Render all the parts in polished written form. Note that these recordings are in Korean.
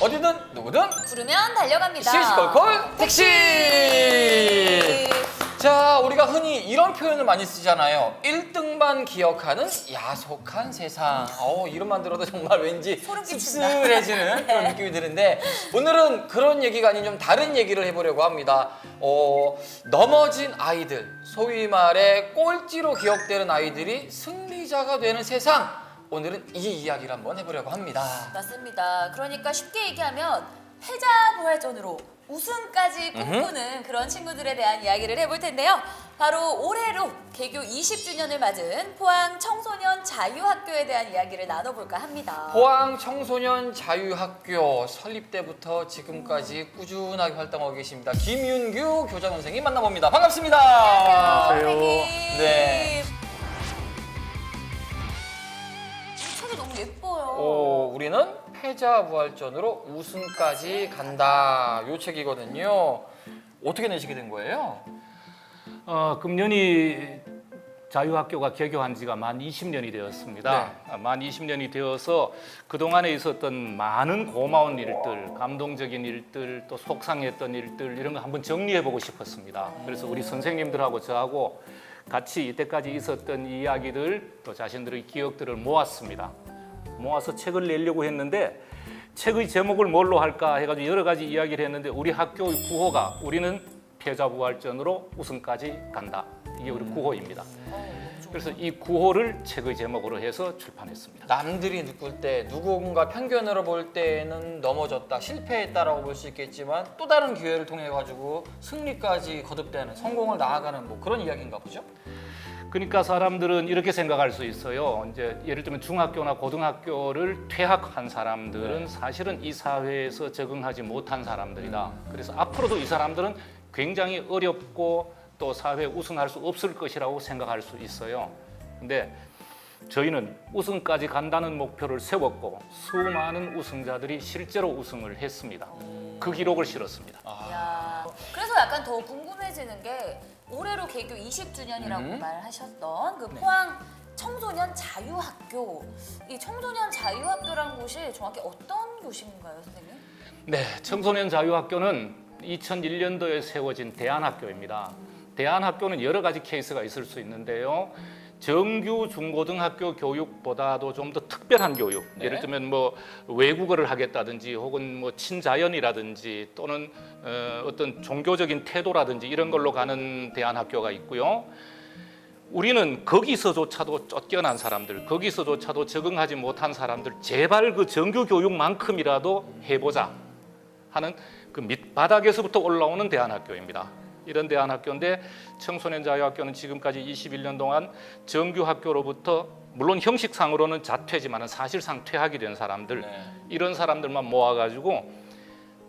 어디든 누구든 부르면 달려갑니다. 시시콜콜 택시! 자, 우리가 흔히 이런 표현을 많이 쓰잖아요. 1등만 기억하는 야속한 세상. 이름만 들어도 정말 왠지 소름 끼친다. 씁쓸해지는 그런 느낌이 드는데, 오늘은 그런 얘기가 아닌 좀 다른 얘기를 해보려고 합니다. 넘어진 아이들, 소위 말해 꼴찌로 기억되는 아이들이 승리자가 되는 세상. 오늘은 이 이야기를 한번 해보려고 합니다. 맞습니다. 그러니까 쉽게 얘기하면 패자 부활전으로 우승까지 꿈꾸는 그런 친구들에 대한 이야기를 해볼 텐데요. 바로 올해로 개교 20주년을 맞은 포항 청소년 자유학교에 대한 이야기를 나눠볼까 합니다. 포항 청소년 자유학교 설립 때부터 지금까지 꾸준하게 활동하고 계십니다. 김윤규 교장 선생님 만나봅니다. 반갑습니다. 안녕하세요, 선생님. 네. 책이 너무 예뻐요. 우리는 패자부활전으로 우승까지 간다. 요 책이거든요. 어떻게 내시게 된 거예요? 금년이 자유학교가 개교한 지가 만 20년이 되었습니다. 만 20년이 되어서 그동안에 있었던 많은 고마운 일들, 감동적인 일들, 또 속상했던 일들 이런 거 한번 정리해보고 싶었습니다. 그래서 우리 선생님들하고 저하고 같이 이때까지 있었던 이야기들, 또 자신들의 기억들을 모았습니다. 모아서 책을 내려고 했는데 책의 제목을 뭘로 할까 해가지고 여러 가지 이야기를 했는데 우리 학교의 구호가 우리는 패자부활전으로 우승까지 간다. 이게 우리 구호입니다. 그래서 이 구호를 책의 제목으로 해서 출판했습니다. 남들이 느낄 때 누군가 편견으로 볼 때는 넘어졌다, 실패했다라고 볼 수 있겠지만 또 다른 기회를 통해 가지고 승리까지 거듭되는, 성공을 나아가는 뭐 그런 이야기인가 보죠? 그러니까 사람들은 이렇게 생각할 수 있어요. 이제 예를 들면 중학교나 고등학교를 퇴학한 사람들은 사실은 이 사회에서 적응하지 못한 사람들이다. 그래서 앞으로도 이 사람들은 굉장히 어렵고 또 사회에 우승할 수 없을 것이라고 생각할 수 있어요. 근데 저희는 우승까지 간다는 목표를 세웠고 수많은 우승자들이 실제로 우승을 했습니다. 그 기록을 실었습니다. 이야, 그래서 약간 더 궁금해지는 게 올해로 개교 20주년이라고 말하셨던 그 포항 청소년 자유학교. 이 청소년 자유학교라는 곳이 정확히 어떤 곳인가요, 선생님? 네, 청소년 자유학교는 2001년도에 세워진 대안학교입니다. 대안학교는 여러 가지 케이스가 있을 수 있는데요. 정규 중고등학교 교육보다도 좀 더 특별한 교육, 예를 들면 뭐 외국어를 하겠다든지 혹은 뭐 친자연이라든지 또는 어떤 종교적인 태도라든지 이런 걸로 가는 대안학교가 있고요. 우리는 거기서조차도 쫓겨난 사람들, 거기서조차도 적응하지 못한 사람들 제발 그 정규 교육만큼이라도 해보자 하는 그 밑바닥에서부터 올라오는 대안학교입니다. 이런 대안학교인데 청소년 자유학교는 지금까지 21년 동안 정규 학교로부터 물론 형식상으로는 자퇴지만 사실상 퇴학이 된 사람들, 이런 사람들만 모아가지고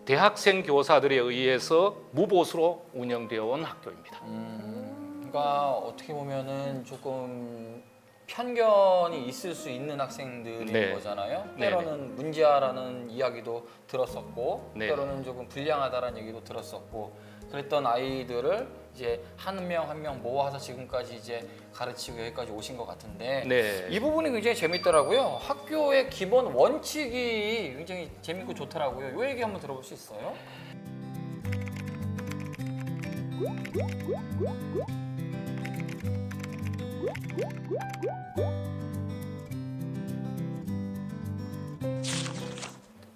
대학생 교사들에 의해서 무보수로 운영되어 온 학교입니다. 그러니까 어떻게 보면은 조금 편견이 있을 수 있는 학생들인 네. 거잖아요. 네. 때로는 문제아라는 이야기도 들었었고, 네. 때로는 조금 불량하다라는 얘기도 들었었고, 그랬던 아이들을 이제 한 명 한 명 모아서 지금까지 이제 가르치고 여기까지 오신 것 같은데, 네. 이 부분이 굉장히 재밌더라고요. 학교의 기본 원칙이 굉장히 재밌고 좋더라고요. 이 얘기 한번 들어볼 수 있어요?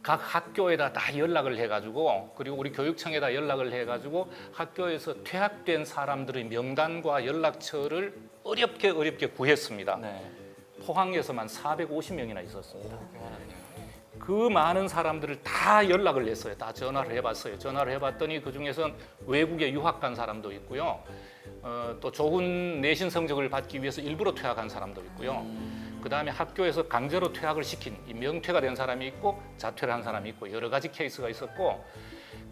각 학교에다 다 연락을 해가지고 그리고 우리 교육청에다 연락을 해가지고 학교에서 퇴학된 사람들의 명단과 연락처를 어렵게 구했습니다. 네. 포항에서만 450명이나 있었습니다. 많았네요. 그 많은 사람들을 다 연락을 했어요. 다 전화를 해봤어요. 전화를 해봤더니 그 중에선 외국에 유학 간 사람도 있고요. 또 좋은 내신 성적을 받기 위해서 일부러 퇴학한 사람도 있고요. 그 다음에 학교에서 강제로 퇴학을 시킨 이 명퇴가 된 사람이 있고 자퇴를 한 사람이 있고 여러 가지 케이스가 있었고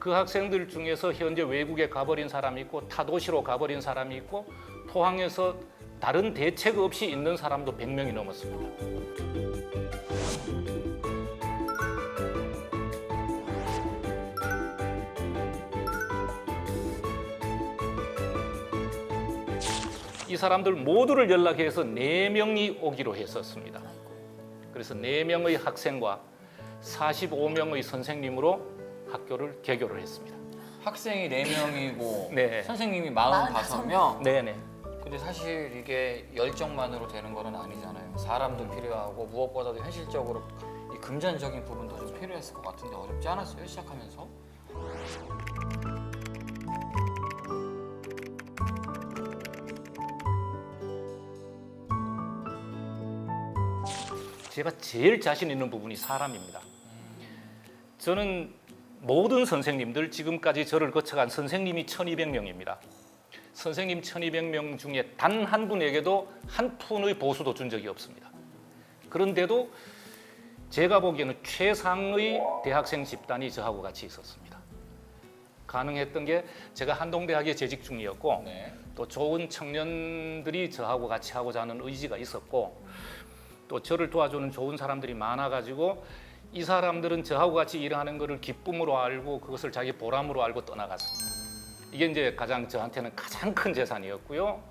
그 학생들 중에서 현재 외국에 가버린 사람이 있고 타도시로 가버린 사람이 있고 포항에서 다른 대책 없이 있는 사람도 100명이 넘었습니다. 이 사람들 모두를 연락해서 4명이 오기로 했었습니다. 그래서 4명의 학생과 45명의 선생님으로 학교를 개교를 했습니다. 학생이 4명이고 네. 선생님이 45명. 네네. 근데 사실 이게 열정만으로 되는 건 아니잖아요. 사람도 필요하고 무엇보다도 현실적으로 이 금전적인 부분도 좀 필요했을 것 같은데 어렵지 않았어요? 시작하면서? 제가 제일 자신 있는 부분이 사람입니다. 저는 모든 선생님들, 지금까지 저를 거쳐간 선생님이 1200명입니다. 선생님 1200명 중에 단 한 분에게도 한 푼의 보수도 준 적이 없습니다. 그런데도 제가 보기에는 최상의 대학생 집단이 저하고 같이 있었습니다. 가능했던 게 제가 한동대학에 재직 중이었고 네. 또 좋은 청년들이 저하고 같이 하고자 하는 의지가 있었고 또 저를 도와주는 좋은 사람들이 많아가지고 이 사람들은 저하고 같이 일하는 것을 기쁨으로 알고 그것을 자기 보람으로 알고 떠나갔습니다. 이게 이제 가장 저한테는 가장 큰 재산이었고요.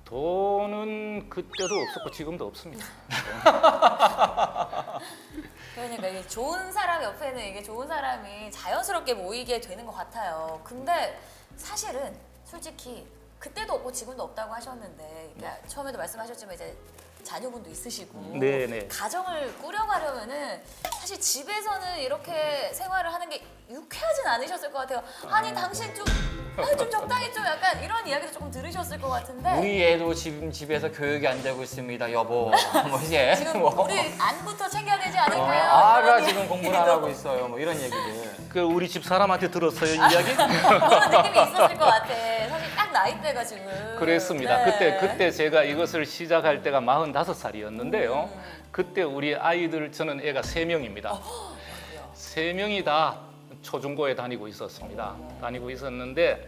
돈은 그때도 없었고 지금도 없습니다. 그러니까 이게 좋은 사람 옆에는 이게 좋은 사람이 자연스럽게 모이게 되는 것 같아요. 근데 사실은 솔직히 그때도 없고 지금도 없다고 하셨는데 그러니까 처음에도 말씀하셨지만 이제 자녀분도 있으시고 네네. 가정을 꾸려가려면은 사실 집에서는 이렇게 생활을 하는 게 유쾌하진 않으셨을 것 같아요. 아니 당신 좀 적당히 좀 약간 이런 이야기도 조금 들으셨을 것 같은데 우리 애도 지금 집에서 교육이 안 되고 있습니다, 여보. 뭐 이제 지금 뭐. 우리 안부터 챙겨야 되지 않을까요? 아가 이런 지금 공부를 안 하고 있어요. 뭐 이런 얘기들. 그 우리 집 사람한테 들었어요, 이 이야기? 그런 느낌이 있었을 것 같아. 사실 딱 나이대가 지금. 그랬습니다. 네. 그때 제가 이것을 시작할 때가 45살이었는데요. 그때 우리 아이들 저는 애가 3명입니다. 3명이 다 초중고에 다니고 있었습니다. 다니고 있었는데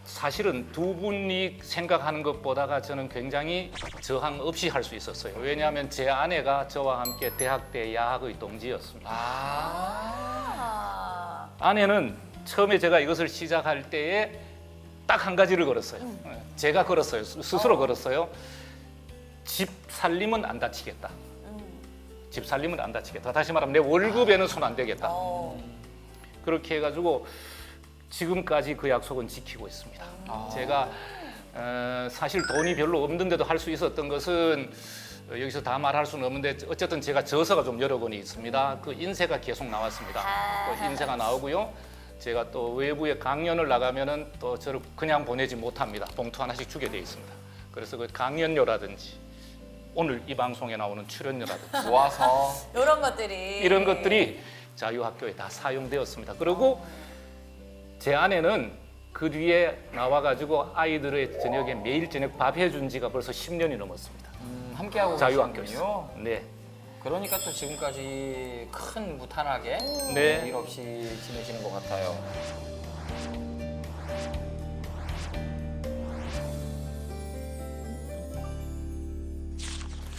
사실은 두 분이 생각하는 것보다가 저는 굉장히 저항 없이 할 수 있었어요. 왜냐하면 제 아내가 저와 함께 대학대 야학의 동지였습니다. 아. 아내는 처음에 제가 이것을 시작할 때에 딱 한 가지를 걸었어요. 제가 걸었어요. 스스로 걸었어요. 집 살림은 안 다치겠다. 집 살림은 안 다치겠다. 다시 말하면 내 월급에는 손 안 대겠다. 그렇게 해가지고 지금까지 그 약속은 지키고 있습니다. 제가 사실 돈이 별로 없는데도 할 수 있었던 것은 여기서 다 말할 수는 없는데 어쨌든 제가 저서가 좀 여러 권이 있습니다. 그 인쇄가 계속 나왔습니다. 그 인쇄가 나오고요. 제가 또 외부에 강연을 나가면은 또 저를 그냥 보내지 못합니다. 봉투 하나씩 주게 돼 있습니다. 그래서 그 강연료라든지 오늘 이 방송에 나오는 출연료라든지 모아서 이런 것들이 이런 것들이 자유학교에 다 사용되었습니다. 그리고 제 아내는 그 뒤에 나와가지고 아이들의 저녁에 매일 저녁 밥 해준 지가 벌써 10년이 넘었습니다. 함께하고 자유학교에서. 계시군요. 네. 그러니까 또 지금까지 큰 무탄하게 네. 일 없이 지내시는 것 같아요.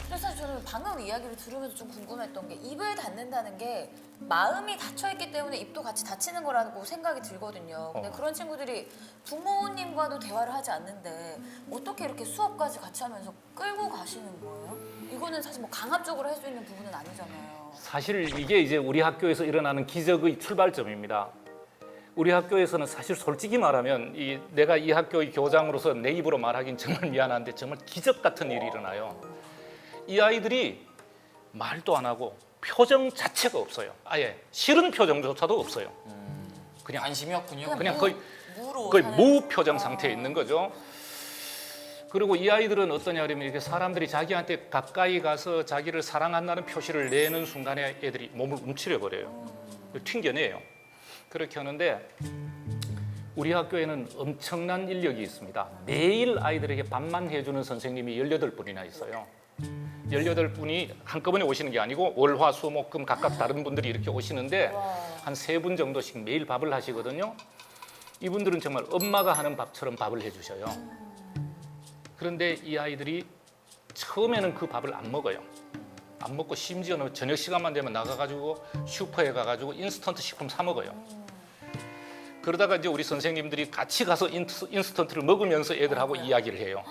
근데 사실 저는 방금 이야기를 들으면서 좀 궁금했던 게 입을 닫는다는 게 마음이 닫혀있기 때문에 입도 같이 닫히는 거라고 생각이 들거든요. 근데 그런 친구들이 부모님과도 대화를 하지 않는데 어떻게 이렇게 수업까지 같이 하면서 끌고 가시는 거예요? 이거는 사실 뭐 강압적으로 할 수 있는 부분은 아니잖아요. 사실 이게 이제 우리 학교에서 일어나는 기적의 출발점입니다. 우리 학교에서는 사실 솔직히 말하면 내가 이 학교의 교장으로서 내 입으로 말하긴 정말 미안한데 정말 기적 같은 일이 일어나요. 이 아이들이 말도 안 하고 표정 자체가 없어요. 아예 싫은 표정조차도 없어요. 그냥 관심이 없군요. 그냥 거의 무로 거의 사는- 무표정 상태에 있는 거죠. 그리고 이 아이들은 어떠냐 그러면 이렇게 사람들이 자기한테 가까이 가서 자기를 사랑한다는 표시를 내는 순간에 애들이 몸을 움츠려 버려요. 튕겨내요. 그렇게 하는데 우리 학교에는 엄청난 인력이 있습니다. 매일 아이들에게 밥만 해주는 선생님이 18분이나 있어요. 18분이 한꺼번에 오시는 게 아니고 월, 화, 수, 목, 금 각각 다른 분들이 이렇게 오시는데 한 3분 정도씩 매일 밥을 하시거든요. 이분들은 정말 엄마가 하는 밥처럼 밥을 해주셔요. 그런데 이 아이들이 처음에는 그 밥을 안 먹어요. 안 먹고 심지어는 저녁 시간만 되면 나가가지고 슈퍼에 가가지고 인스턴트 식품 사 먹어요. 그러다가 이제 우리 선생님들이 같이 가서 인스턴트를 먹으면서 애들하고 이야기를 해요.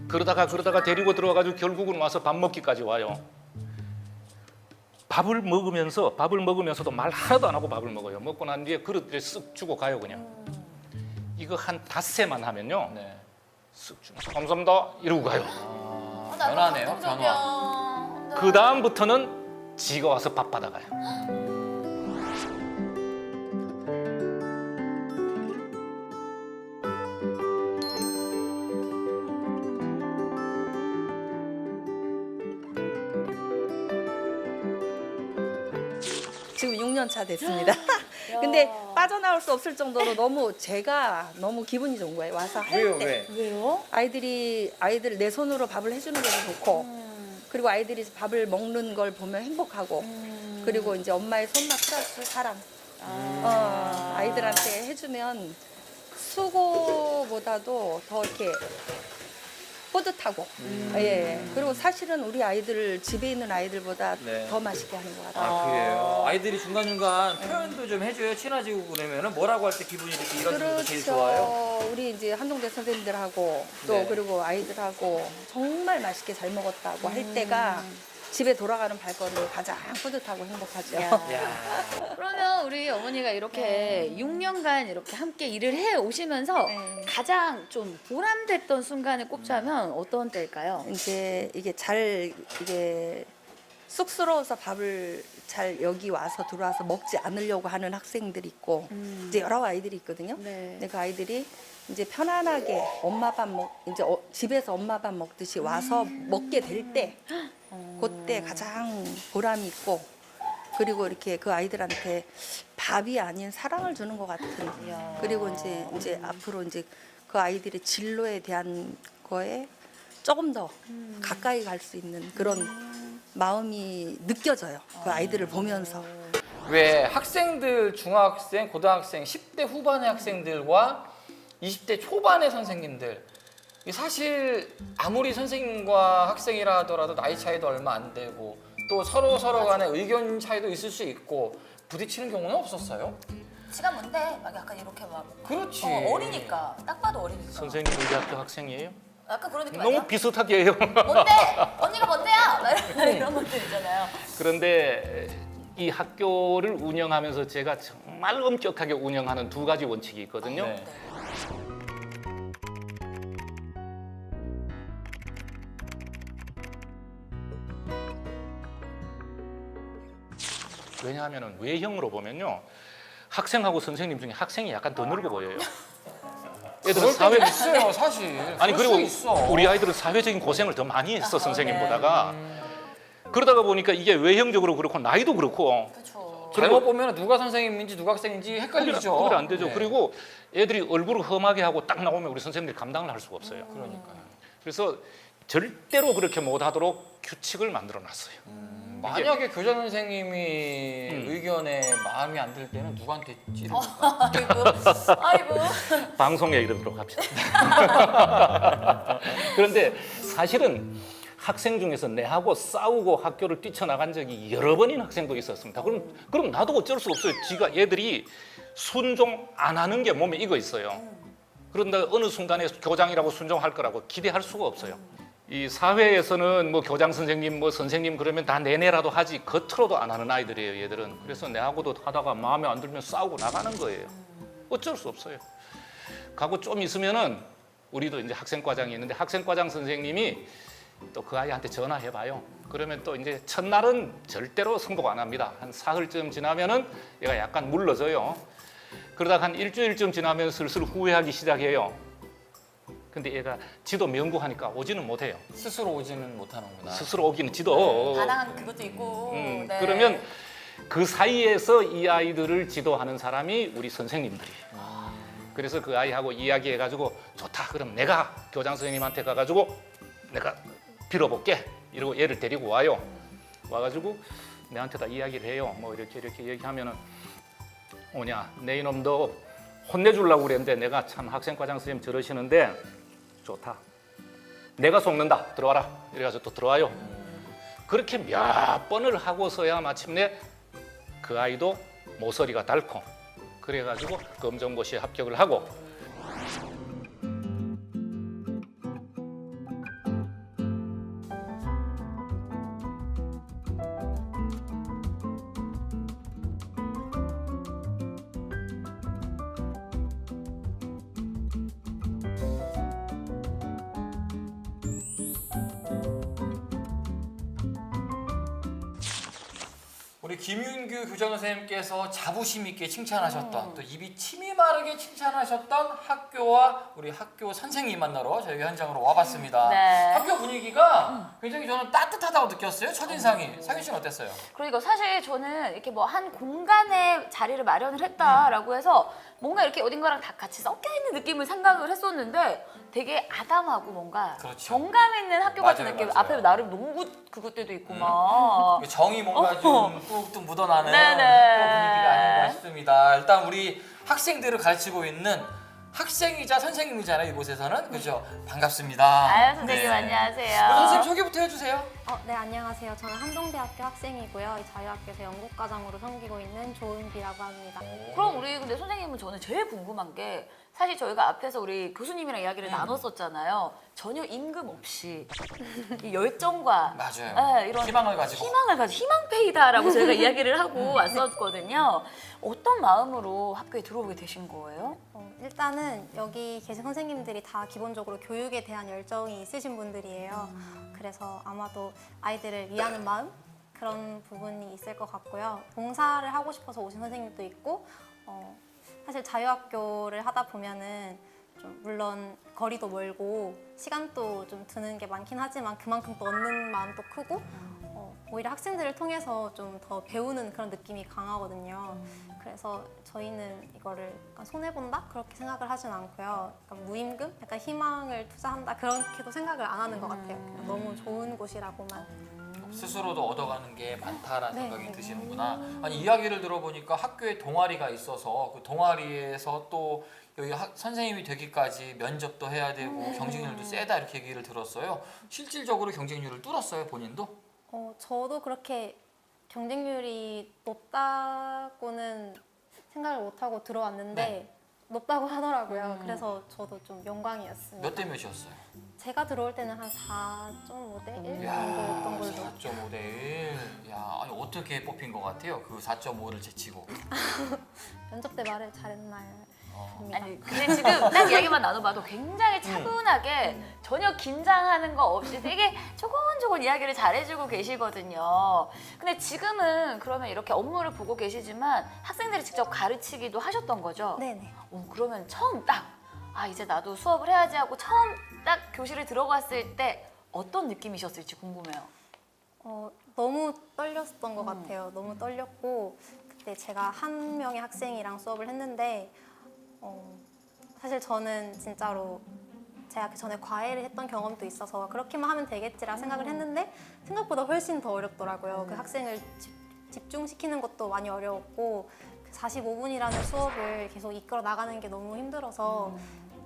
그러다가 데리고 들어와가지고 결국은 와서 밥 먹기까지 와요. 밥을 먹으면서도 말 하나도 안 하고 밥을 먹어요. 먹고 난 뒤에 그릇에 쓱 주고 가요 그냥. 이거 한 닷새만 하면요. 네. 쓱 주면서 감사합니다 이러고 가요. 변하네요. 변화. 그 다음부터는 지가 와서 밥 받아가요. 지금 6년 차 됐습니다. 근데 빠져나올 수 없을 정도로 제가 너무 기분이 좋은 거예요. 와서 할 왜요? 때. 왜? 왜요? 아이들 내 손으로 밥을 해주는 것도 좋고, 그리고 아이들이 밥을 먹는 걸 보면 행복하고, 그리고 이제 엄마의 손맛 플러스 사랑. 아이들한테 해주면 수고보다도 더 이렇게 뿌듯하고, 예. 그리고 사실은 우리 아이들 집에 있는 아이들보다 네. 더 맛있게 하는 것 같아요. 아, 그래요? 아이들이 중간중간 표현도 좀 해줘요. 친해지고 그러면은 뭐라고 할 때 기분이 이렇게 이런 게 제일 좋아요? 우리 이제 한동대 선생님들하고 또 네. 그리고 아이들하고 정말 맛있게 잘 먹었다고 할 때가 집에 돌아가는 발걸음이 가장 뿌듯하고 행복하죠. 야. 그러면 우리 어머니가 이렇게 6년간 이렇게 함께 일을 해 오시면서 네. 가장 좀 보람됐던 순간을 꼽자면 어떤 때일까요? 이제 이게 쑥스러워서 밥을 잘 여기 와서 들어와서 먹지 않으려고 하는 학생들이 있고 이제 여러 아이들이 있거든요. 네. 근데 그 아이들이 이제 편안하게 집에서 엄마 밥 먹듯이 와서 먹게 될 때 그때 가장 보람이 있고, 그리고 이렇게 그 아이들한테 밥이 아닌 사랑을 주는 것 같은. 그리고 이제 앞으로 이제 그 아이들의 진로에 대한 거에 조금 더 가까이 갈 수 있는 그런 마음이 느껴져요. 그 아이들을 보면서. 왜 학생들, 중학생, 고등학생, 10대 후반의 학생들과 20대 초반의 선생님들, 이 사실 아무리 선생님과 학생이라 하더라도 나이 차이도 얼마 안 되고 또 서로 간에 의견 차이도 있을 수 있고 부딪히는 경우는 없었어요? 시간 뭔데? 막 약간 이렇게 막 그렇지. 어리니까 딱 봐도 어리니까. 선생님 우리 학교 학생이에요? 약간 그런 느낌 너무 아니야? 비슷하게 해요. 뭔데? 언니가 뭔데야? 막 이런 것들 있잖아요. 그런데 이 학교를 운영하면서 제가 정말 엄격하게 운영하는 두 가지 원칙이 있거든요. 네. 왜냐하면 외형으로 보면요, 학생하고 선생님 중에 학생이 약간 더 늙어 보여요. 애들은 사회 있어요, 사실. 아니 그럴 그리고 수 있어. 우리 아이들은 사회적인 고생을 더 많이 했어 선생님보다가. 그러다가 보니까 이게 외형적으로 그렇고 나이도 그렇고 그렇죠. 잘못 보면 누가 선생님인지 누가 학생인지 헷갈리죠. 그래 안 되죠. 네. 그리고 애들이 얼굴을 험하게 하고 딱 나오면 우리 선생님들이 감당을 할 수가 없어요. 그러니까요. 그래서 절대로 그렇게 못하도록 규칙을 만들어 놨어요. 만약에 교장 선생님이 의견에 마음이 안 들 때는 누구한테 찌릅니까? 아이고. 방송에 이르도록 합시다. 그런데 사실은 학생 중에서 내하고 싸우고 학교를 뛰쳐나간 적이 여러 번인 학생도 있었습니다. 그럼 나도 어쩔 수 없어요. 지가 얘들이 순종 안 하는 게 몸에 익어 있어요. 그런데 어느 순간에 교장이라고 순종할 거라고 기대할 수가 없어요. 이 사회에서는 뭐 교장 선생님, 뭐 선생님 그러면 다 내내라도 하지 겉으로도 안 하는 아이들이에요, 얘들은. 그래서 내하고도 하다가 마음에 안 들면 싸우고 나가는 거예요. 어쩔 수 없어요. 가고 좀 있으면은 우리도 이제 학생과장이 있는데 학생과장 선생님이 또 그 아이한테 전화해봐요. 그러면 또 이제 첫날은 절대로 승복 안 합니다. 한 사흘쯤 지나면은 얘가 약간 물러져요. 그러다가 한 일주일쯤 지나면 슬슬 후회하기 시작해요. 근데 얘가 지도 명구하니까 오지는 못해요. 스스로 오지는 못하는구나. 스스로 오기는 지도. 반항한 그것도 있고. 네. 그러면 그 사이에서 이 아이들을 지도하는 사람이 우리 선생님들이에요. 그래서 그 아이하고 이야기해가지고 좋다. 그럼 내가 교장 선생님한테 가가지고 내가 빌어볼게. 이러고 얘를 데리고 와요. 와가지고 내한테 다 이야기를 해요. 뭐 이렇게 얘기하면은 오냐 내 이놈 너 혼내주려고 그랬는데 내가 참 학생과장 선생님 저러시는데 좋다. 내가 속는다. 들어와라. 이래가지고 또 들어와요. 그렇게 몇 번을 하고서야 마침내 그 아이도 모서리가 닳고 그래가지고 검정고시에 합격을 하고 우리 김윤규 교장 선생님께서 자부심 있게 칭찬하셨던 또 입이 침이 마르게 칭찬하셨던 학교와 우리 학교 선생님 만나러 저희 현장으로 와봤습니다. 네. 학교 분위기가 굉장히 저는 따뜻하다고 느꼈어요. 첫인상이. 상윤 씨는 어땠어요? 그러니까 사실 저는 이렇게 뭐 한 공간에 자리를 마련을 했다라고 해서 뭔가 이렇게 어딘가랑 다 같이 섞여 있는 느낌을 생각을 했었는데 되게 아담하고 뭔가 그렇죠. 정감 있는 학교 같은 맞아요, 느낌. 맞아요. 앞에 나름 농구 그것들도 있고 막. 정이 뭔가 좀 뚝뚝 묻어나는 네네. 그런 분위기가 아닌가 싶습니다. 일단 우리 학생들을 가르치고 있는 학생이자 선생님이잖아요, 이곳에서는. 그죠? 반갑습니다. 아유 선생님 네. 안녕하세요. 선생님 소개부터 해주세요. 네, 안녕하세요. 저는 한동대학교 학생이고요. 이 자유학교에서 연극과장으로 섬기고 있는 조은비라고 합니다. 그럼 우리 근데 선생님은 저는 제일 궁금한 게 사실 저희가 앞에서 우리 교수님이랑 이야기를 나눴었잖아요. 전혀 임금 없이 이 열정과 맞아요. 네, 이런 희망을 가지고. 희망페이다라고 저희가 이야기를 하고 왔었거든요. 어떤 마음으로 학교에 들어오게 되신 거예요? 일단은 여기 계신 선생님들이 다 기본적으로 교육에 대한 열정이 있으신 분들이에요. 그래서 아마도 아이들을 위하는 마음? 그런 부분이 있을 것 같고요. 봉사를 하고 싶어서 오신 선생님도 있고 사실 자유학교를 하다 보면은 좀 물론 거리도 멀고 시간도 좀 드는 게 많긴 하지만 그만큼 또 얻는 마음도 크고 오히려 학생들을 통해서 좀 더 배우는 그런 느낌이 강하거든요. 그래서 저희는 이거를 약간 손해본다? 그렇게 생각을 하진 않고요. 약간 무임금? 약간 희망을 투자한다? 그렇게도 생각을 안 하는 것 같아요. 그냥 너무 좋은 곳이라고만. 스스로도 얻어가는 게 많다라는 네, 생각이 네. 드시는구나. 아니 이야기를 들어보니까 학교에 동아리가 있어서 그 동아리에서 또 여기 선생님이 되기까지 면접도 해야 되고 경쟁률도 세다 이렇게 얘기를 들었어요. 실질적으로 경쟁률을 뚫었어요, 본인도? 저도 그렇게 경쟁률이 높다고는 생각을 못하고 들어왔는데 네. 높다고 하더라고요. 그래서 저도 좀 영광이었습니다. 몇 대 몇이었어요? 제가 들어올 때는 한 4.5대 1 이야, 정도였던 걸로. 4.5대 1. 야, 아니 어떻게 뽑힌 것 같아요? 그 4.5를 제치고. 면접 때 말을 잘했나요? 아니 근데 지금 딱 이야기만 나눠봐도 굉장히 차분하게 전혀 긴장하는 거 없이 되게 조곤조곤 이야기를 잘해주고 계시거든요. 근데 지금은 그러면 이렇게 업무를 보고 계시지만 학생들이 직접 가르치기도 하셨던 거죠? 네네. 그러면 처음 딱 이제 나도 수업을 해야지 하고 처음 딱 교실에 들어갔을 때 어떤 느낌이셨을지 궁금해요. 너무 떨렸던 것 같아요. 너무 떨렸고 그때 제가 한 명의 학생이랑 수업을 했는데 사실 저는 진짜로 제가 그 전에 과외를 했던 경험도 있어서 그렇게만 하면 되겠지라 생각을 했는데 생각보다 훨씬 더 어렵더라고요. 그 학생을 집중시키는 것도 많이 어려웠고 그 45분이라는 수업을 계속 이끌어 나가는 게 너무 힘들어서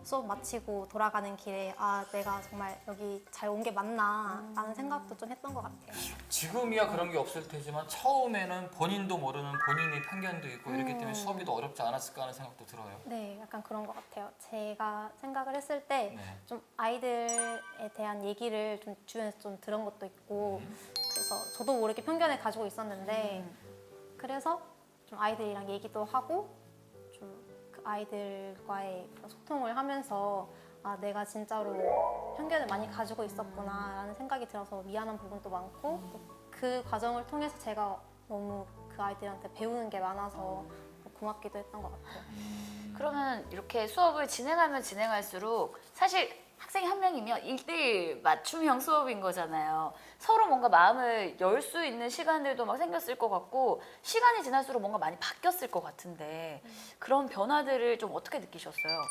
수업 마치고 돌아가는 길에 내가 정말 여기 잘 온 게 맞나 라는 생각도 좀 했던 것 같아요. 지금이야 그런 게 없을 테지만 처음에는 본인도 모르는 본인의 편견도 있고 이렇기 때문에 수업이 더 어렵지 않았을까 하는 생각도 들어요. 네, 약간 그런 것 같아요. 제가 생각을 했을 때 네. 좀 아이들에 대한 얘기를 좀 주변에서 좀 들은 것도 있고 그래서 저도 모르게 편견을 가지고 있었는데 그래서 좀 아이들이랑 얘기도 하고 좀 그 아이들과의 그런 소통을 하면서 내가 진짜로 편견을 많이 가지고 있었구나라는 생각이 들어서 미안한 부분도 많고 또 그 과정을 통해서 제가 너무 그 아이들한테 배우는 게 많아서 고맙기도 했던 것 같아요. 그러면 이렇게 수업을 진행하면 진행할수록 사실 학생이 한 명이면 1대1 맞춤형 수업인 거잖아요. 서로 뭔가 마음을 열 수 있는 시간들도 막 생겼을 것 같고 시간이 지날수록 뭔가 많이 바뀌었을 것 같은데 그런 변화들을 좀 어떻게 느끼셨어요?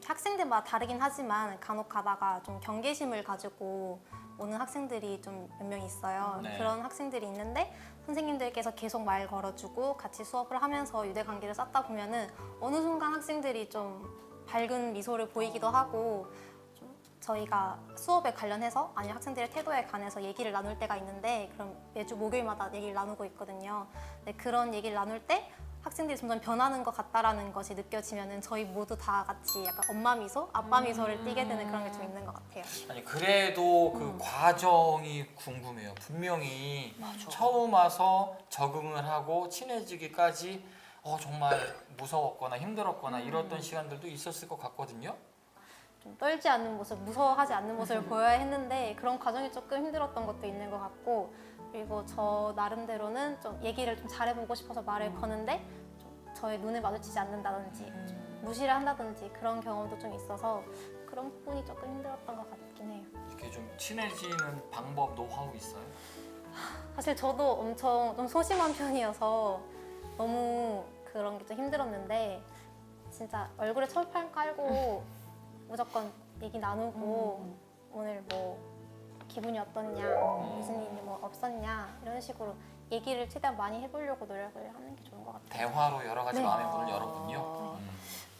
학생들마다 다르긴 하지만 간혹 가다가 좀 경계심을 가지고 오는 학생들이 좀 몇 명 있어요. 네. 그런 학생들이 있는데 선생님들께서 계속 말 걸어주고 같이 수업을 하면서 유대관계를 쌓다 보면은 어느 순간 학생들이 좀 밝은 미소를 보이기도 하고 좀 저희가 수업에 관련해서 아니면 학생들의 태도에 관해서 얘기를 나눌 때가 있는데 그럼 매주 목요일마다 얘기를 나누고 있거든요. 근데 그런 얘기를 나눌 때 학생들이 점점 변하는 것 같다라는 것이 느껴지면은 저희 모두 다 같이 약간 엄마 미소, 아빠 미소를 띠게 되는 그런 게 좀 있는 것 같아요. 아니 그래도 그 과정이 궁금해요. 분명히 처음 와서 적응을 하고 친해지기까지 정말 무서웠거나 힘들었거나 이랬던 시간들도 있었을 것 같거든요. 좀 떨지 않는 모습, 무서워하지 않는 모습을 보여야 했는데 그런 과정이 조금 힘들었던 것도 있는 것 같고, 그리고 저 나름대로는 좀 얘기를 좀 잘해보고 싶어서 말을 거는데 좀 저의 눈을 마주치지 않는다든지 좀 무시를 한다든지 그런 경험도 좀 있어서 그런 부분이 조금 힘들었던 것 같긴 해요. 이렇게 좀 친해지는 방법, 노하우 있어요? 사실 저도 엄청 좀 소심한 편이어서 너무 그런 게 좀 힘들었는데 진짜 얼굴에 철판 깔고 무조건 얘기 나누고 오늘 뭐 기분이 어떻냐, 무슨 일이 뭐 없었냐 이런 식으로 얘기를 최대한 많이 해보려고 노력을 하는 게 좋은 것 같아요. 대화로 여러 가지 네. 마음의 문을 열었군요.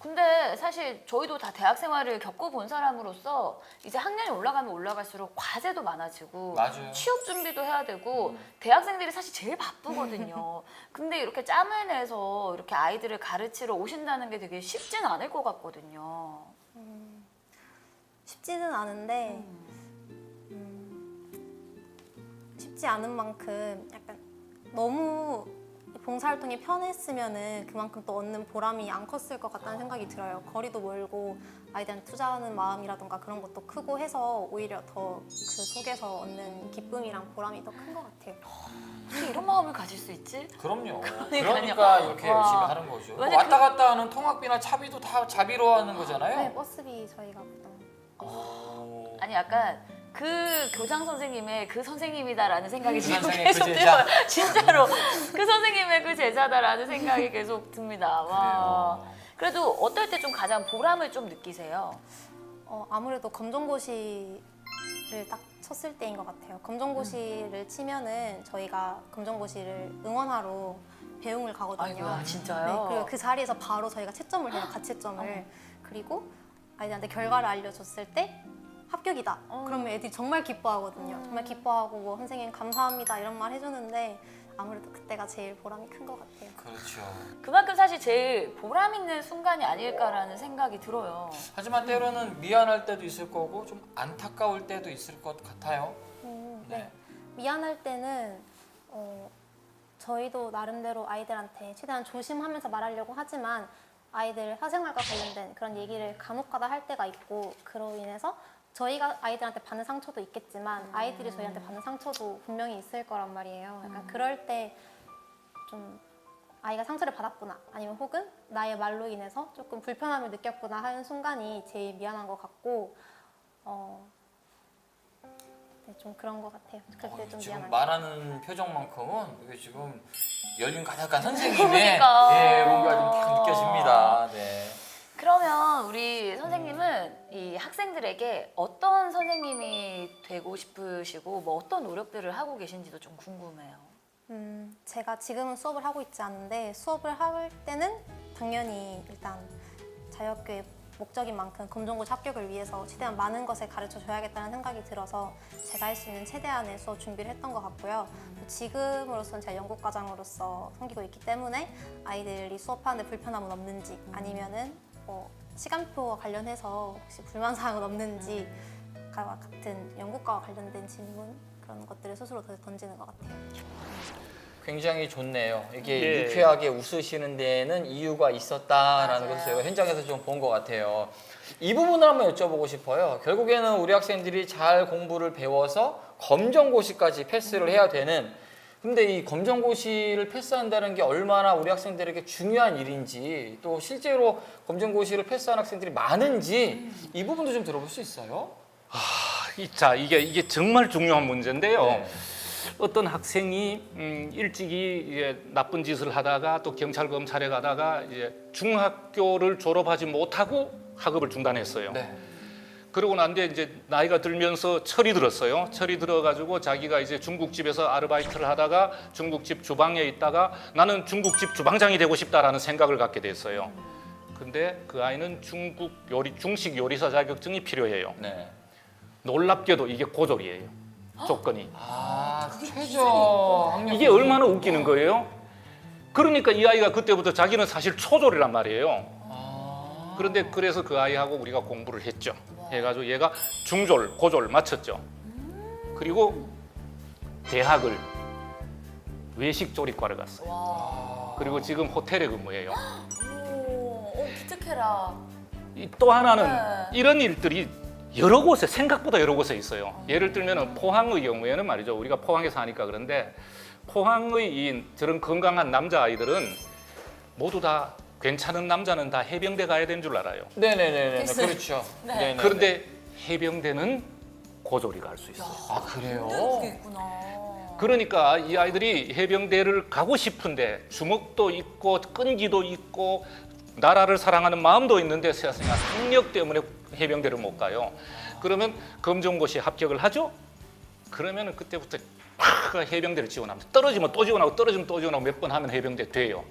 근데 사실 저희도 다 대학 생활을 겪어본 사람으로서 이제 학년이 올라가면 올라갈수록 과제도 많아지고 맞아요. 취업 준비도 해야 되고 대학생들이 사실 제일 바쁘거든요. 근데 이렇게 짬을 내서 이렇게 아이들을 가르치러 오신다는 게 되게 쉽진 않을 것 같거든요. 쉽지는 않은데 쉽지 않은 만큼 약간 너무 봉사활동이 편했으면은 그만큼 또 얻는 보람이 안 컸을 것 같다는 생각이 들어요. 거리도 멀고 아이들한테 투자하는 마음이라던가 그런 것도 크고 해서 오히려 더 그 속에서 얻는 기쁨이랑 보람이 더 큰 것 같아요. 어떻게 이런 마음을 가질 수 있지? 그럼요. 그러니까요. 그러니까 이렇게 와. 열심히 하는 거죠. 완전 왔다 갔다 하는 통학비나 차비도 다 자비로 하는 거잖아요. 네, 버스비 저희가 부담. 오. 아니 약간 그 교장 선생님의 그 선생님이다라는 생각이 그 지금 선생님, 그 계속 제자. 들어요. 진짜로 그 선생님의 그 제자다라는 생각이 계속 듭니다. 와. 그래요. 그래도 어떨 때 좀 가장 보람을 좀 느끼세요? 아무래도 검정고시를 딱 쳤을 때인 것 같아요. 검정고시를 치면은 저희가 검정고시를 응원하러 배웅을 가거든요. 아이고야, 진짜요? 네, 그리고 그 자리에서 바로 저희가 채점을 해요. 가채점을. 그리고 아이들한테 결과를 알려줬을 때 합격이다. 그러면 애들이 정말 기뻐하거든요. 정말 기뻐하고 뭐 선생님 감사합니다 이런 말 해주는데 아무래도 그때가 제일 보람이 큰 것 같아요. 그렇죠. 그만큼 사실 제일 보람 있는 순간이 아닐까라는 생각이 들어요. 하지만 때로는 미안할 때도 있을 거고 좀 안타까울 때도 있을 것 같아요. 네. 미안할 때는 저희도 나름대로 아이들한테 최대한 조심하면서 말하려고 하지만 아이들 사생활과 관련된 그런 얘기를 간혹가다 할 때가 있고 그로 인해서 저희가 아이들한테 받는 상처도 있겠지만 아이들이 저희한테 받는 상처도 분명히 있을 거란 말이에요. 약간 그럴 때 좀 아이가 상처를 받았구나 아니면 혹은 나의 말로 인해서 조금 불편함을 느꼈구나 하는 순간이 제일 미안한 것 같고 네, 좀 그런 것 같아요. 그때 좀 지금 미안한 말하는 표정만큼은 이게 지금 열린 가득한 선생님의 그러니까. 예, 뭔가 좀 딱 느껴집니다. 네. 그러면 우리 선생님은 이 학생들에게 어떤 선생님이 되고 싶으시고 뭐 어떤 노력들을 하고 계신지도 좀 궁금해요. 제가 지금은 수업을 하고 있지 않은데 수업을 할 때는 당연히 일단 자유학교의 목적인 만큼 검정고시 합격을 위해서 최대한 많은 것을 가르쳐 줘야겠다는 생각이 들어서 제가 할 수 있는 최대한의 수업 준비를 했던 것 같고요. 지금으로서는 제가 연구과장으로서 섬기고 있기 때문에 아이들이 수업하는데 불편함은 없는지 아니면은 뭐 시간표와 관련해서 혹시 불만사항은 없는지 과 같은 연구과와 관련된 질문 그런 것들을 스스로 던지는 것 같아요. 굉장히 좋네요. 이게 예. 유쾌하게 웃으시는 데에는 이유가 있었다라는 맞아요. 것을 저희가 현장에서 좀 본 것 같아요. 이 부분을 한번 여쭤보고 싶어요. 결국에는 우리 학생들이 잘 공부를 배워서 검정고시까지 패스를 해야 되는, 근데 이 검정고시를 패스한다는 게 얼마나 우리 학생들에게 중요한 일인지, 또 실제로 검정고시를 패스한 학생들이 많은지 이 부분도 좀 들어볼 수 있어요? 자, 이게 정말 중요한 문제인데요. 네. 어떤 학생이 일찍이 이제 나쁜 짓을 하다가 또 경찰 검찰에 가다가 이제 중학교를 졸업하지 못하고 학업을 중단했어요. 네. 그러고 난 뒤에 이제 나이가 들면서 철이 들었어요. 철이 들어가지고 자기가 이제 중국집에서 아르바이트를 하다가 중국집 주방에 있다가 나는 중국집 주방장이 되고 싶다라는 생각을 갖게 됐어요. 근데 그 아이는 중식 요리사 자격증이 필요해요. 네. 놀랍게도 이게 고졸이에요. 조건이. 아, 최저 학력. 이게 얼마나 웃기는 거예요? 그러니까 이 아이가 그때부터 자기는 사실 초졸이란 말이에요. 그런데 그래서 그 아이하고 우리가 공부를 했죠. 해가지고 얘가 중졸, 고졸 맞췄죠. 그리고 대학을 외식 조리과를 갔어요. 그리고 지금 호텔에 근무해요. 오, 기특해라. 또 하나는 네. 이런 일들이 여러 곳에 생각보다 여러 곳에 있어요. 예를 들면 포항의 경우에는 말이죠. 우리가 포항에 사니까 그런데 포항의 이 저런 건강한 남자 아이들은 모두 다 괜찮은 남자는 다 해병대 가야 되는 줄 알아요. 네네네. 글쎄. 그렇죠. 네. 네네. 그런데 해병대는 고졸이 갈 수 있어요. 아 근데 그래요? 그게 있구나. 그러니까 이 아이들이 해병대를 가고 싶은데 주먹도 있고 끈기도 있고 나라를 사랑하는 마음도 있는데 세상에 학력 때문에 해병대를 못 가요. 그러면 검정고시 합격을 하죠? 그러면 그때부터 팍 해병대를 지원합니다. 떨어지면 또 지원하고 떨어지면 또 지원하고 몇 번 하면 해병대 돼요.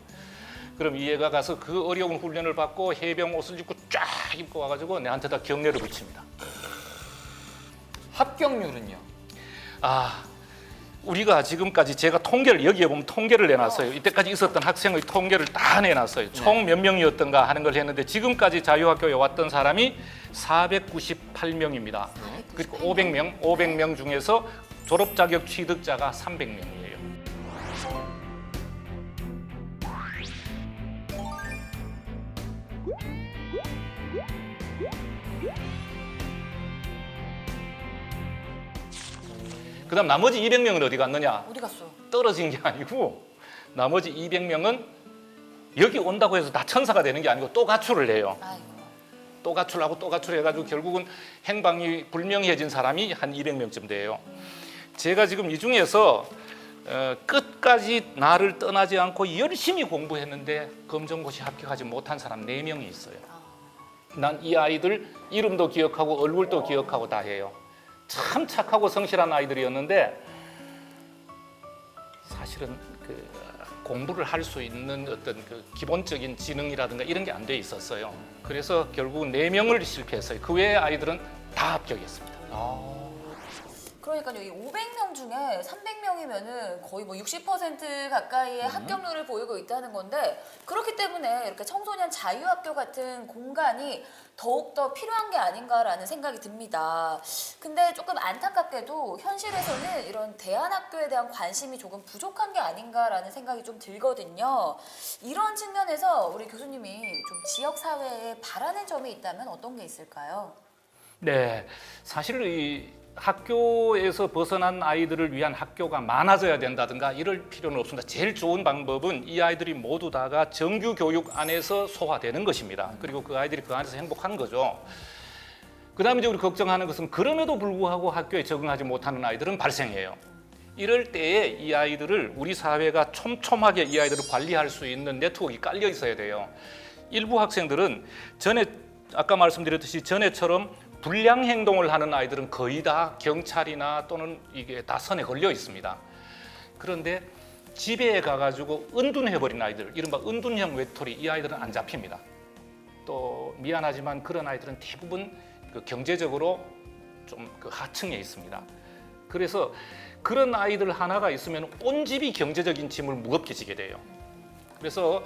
그럼 이 애가 가서 그 어려운 훈련을 받고 해병 옷을 입고 쫙 입고 와가지고 내한테다 경례를 붙입니다. 합격률은요? 아, 우리가 지금까지 제가 통계를 여기에 보면 통계를 내놨어요. 이때까지 있었던 학생의 통계를 다 내놨어요. 총 몇 명이었던가 하는 걸 했는데 지금까지 자유학교에 왔던 사람이 498명입니다. 그리고 500명 중에서 졸업 자격 취득자가 300명이에요. 그다음 나머지 200명은 어디 갔느냐? 어디 갔어? 떨어진 게 아니고 나머지 200명은 여기 온다고 해서 다 천사가 되는 게 아니고 또 가출을 해요. 아이고. 또 가출하고 또 가출해가지고 결국은 행방이 불명해진 사람이 한 200명쯤 돼요. 제가 지금 이 중에서 끝까지 나를 떠나지 않고 열심히 공부했는데 검정고시 합격하지 못한 사람 4명이 있어요. 난 이 아이들 이름도 기억하고 얼굴도 기억하고 다 해요. 참 착하고 성실한 아이들이었는데 사실은 그 공부를 할 수 있는 어떤 그 기본적인 지능이라든가 이런 게 안 돼 있었어요. 그래서 결국은 4명을 실패했어요. 그 외의 아이들은 다 합격했습니다. 그러니까 여기 500명 중에 300명이면은 거의 뭐 60% 가까이의 합격률을 보이고 있다는 건데 그렇기 때문에 이렇게 청소년 자유학교 같은 공간이 더욱더 필요한 게 아닌가라는 생각이 듭니다. 근데 조금 안타깝게도 현실에서는 이런 대안학교에 대한 관심이 조금 부족한 게 아닌가라는 생각이 좀 들거든요. 이런 측면에서 우리 교수님이 좀 지역사회에 바라는 점이 있다면 어떤 게 있을까요? 네, 사실 이 학교에서 벗어난 아이들을 위한 학교가 많아져야 된다든가 이럴 필요는 없습니다. 제일 좋은 방법은 이 아이들이 모두 다가 정규 교육 안에서 소화되는 것입니다. 그리고 그 아이들이 그 안에서 행복한 거죠. 그 다음에 이제 우리 걱정하는 것은 그럼에도 불구하고 학교에 적응하지 못하는 아이들은 발생해요. 이럴 때에 이 아이들을 우리 사회가 촘촘하게 이 아이들을 관리할 수 있는 네트워크가 깔려 있어야 돼요. 일부 학생들은 전에 아까 말씀드렸듯이 전에처럼 불량 행동을 하는 아이들은 거의 다 경찰이나 또는 이게 다 선에 걸려 있습니다. 그런데 집에 가가지고 은둔해버린 아이들, 이른바 은둔형 외톨이, 이 아이들은 안 잡힙니다. 또 미안하지만 그런 아이들은 대부분 그 경제적으로 좀 그 하층에 있습니다. 그래서 그런 아이들 하나가 있으면 온 집이 경제적인 짐을 무겁게 지게 돼요. 그래서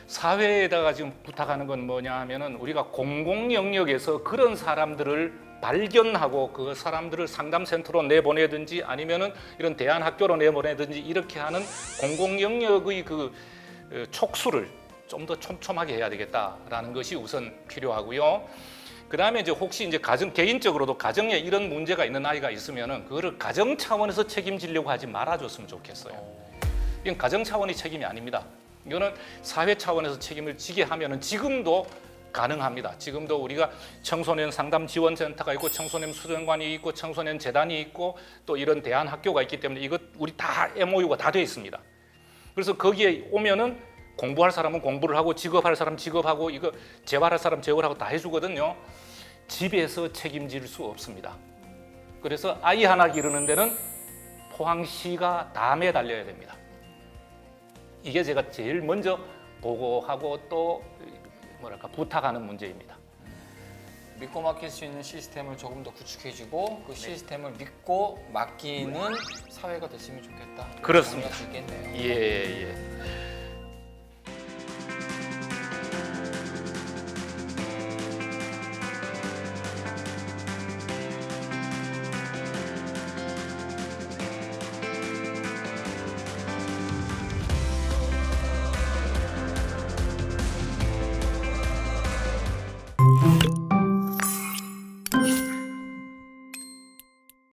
사회에다가 지금 부탁하는 건 뭐냐 하면은 우리가 공공 영역에서 그런 사람들을 발견하고 그 사람들을 상담센터로 내보내든지 아니면은 이런 대안학교로 내보내든지 이렇게 하는 공공 영역의 그 촉수를 좀 더 촘촘하게 해야 되겠다라는 것이 우선 필요하고요. 그 다음에 이제 혹시 이제 개인적으로도 가정에 이런 문제가 있는 아이가 있으면은 그거를 가정 차원에서 책임지려고 하지 말아줬으면 좋겠어요. 이건 가정 차원의 책임이 아닙니다. 이거는 사회 차원에서 책임을 지게 하면은 지금도 가능합니다. 지금도 우리가 청소년 상담 지원센터가 있고 청소년 수련관이 있고 청소년 재단이 있고 또 이런 대안 학교가 있기 때문에 이것 우리 다 MOU가 다 돼 있습니다. 그래서 거기에 오면은 공부할 사람은 공부를 하고 직업할 사람 직업하고 이거 재활할 사람 재활하고 다 해주거든요. 집에서 책임질 수 없습니다. 그래서 아이 하나 기르는 데는 포항시가 다 매달려야 됩니다. 이게 제가 제일 먼저 보고하고 또 뭐랄까 부탁하는 문제입니다. 믿고 맡길 수 있는 시스템을 조금 더 구축해주고 그 시스템을 믿고 맡기는 사회가 됐으면 좋겠다. 그렇습니다. 정리할 수 있겠네요. 예.